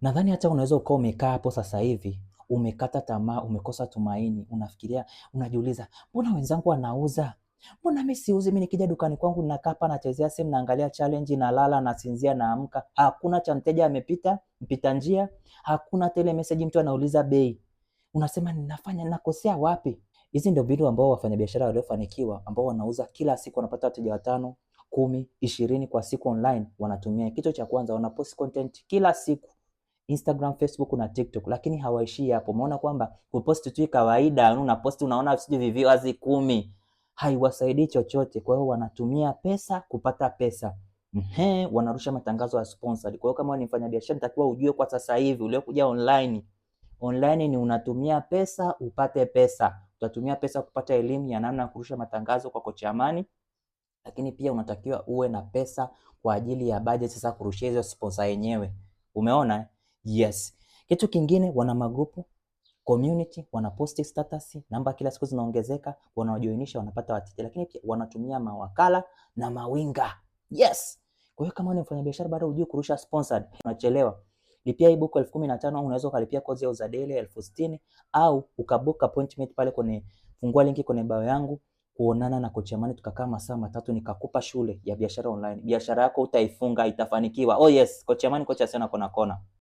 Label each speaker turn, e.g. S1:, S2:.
S1: Nadhani hata unaweza ukawa umekaa hapo sasa hivi, umekata tamaa, umekosa tumaini, unafikiria, unajiuliza, mbona wenzangu wanauza? Mbona mimi siuzi? Mimi nikija dukani kwangu ninakaa hapa nachezea simu, naangalia challenge, nalala, nasinzia, naamka. Hakuna cha mteja amepita, mpita njia, hakuna tele message mtu anauliza bei. Unasema nakosea wapi? Hizi ndio vitu ambao wafanyabiashara waliofanikiwa ambao wanauza kila siku, wanapata wateja 5, 10, 20 kwa siku online, wanatumia kitu cha kwanza, wanapost content kila siku Instagram, Facebook na TikTok, lakini hawaishii hapo. Umeona kwamba kupost tu kawaida, unapost unaona sijui viewers 10, haiwasaidii chochote. Kwa hiyo wanatumia pesa kupata pesa. Wanarusha matangazo ya sponsored. Kwa hiyo kama ni mfanyabiashara, nitakiwa ujue kwa sasa hivi uliokuja online. Online ni unatumia pesa upate pesa. Utatumia pesa kupata elimu ya namna ya kurusha matangazo kwa Coach Amani, lakini pia unatakiwa uwe na pesa kwa ajili ya budget sasa kurushia hizo sponsor yenyewe. Umeona? Yes. Kitu kingine, wana magrupu, community, wanaposti status, namba kila siku zinaongezeka, wanawajoinisha, wanapata wateja, lakini pia wanatumia mawakala na mawinga. Yes. Kwa hiyo kama ni mfanyabiashara bado hujui kurusha sponsored, unachelewa. Lipia ebook 15,000 au unaweza ukalipia kozi ya Uzadele 60,000 au ukabook appointment pale kwenye, fungua linki kwenye bio yangu, kuonana na Coach Amani, tukakaa masaa 3 nikakupa shule ya biashara online. Biashara yako utaifunga, itafanikiwa. Oh yes, Coach Amani, kocha sana kona kona.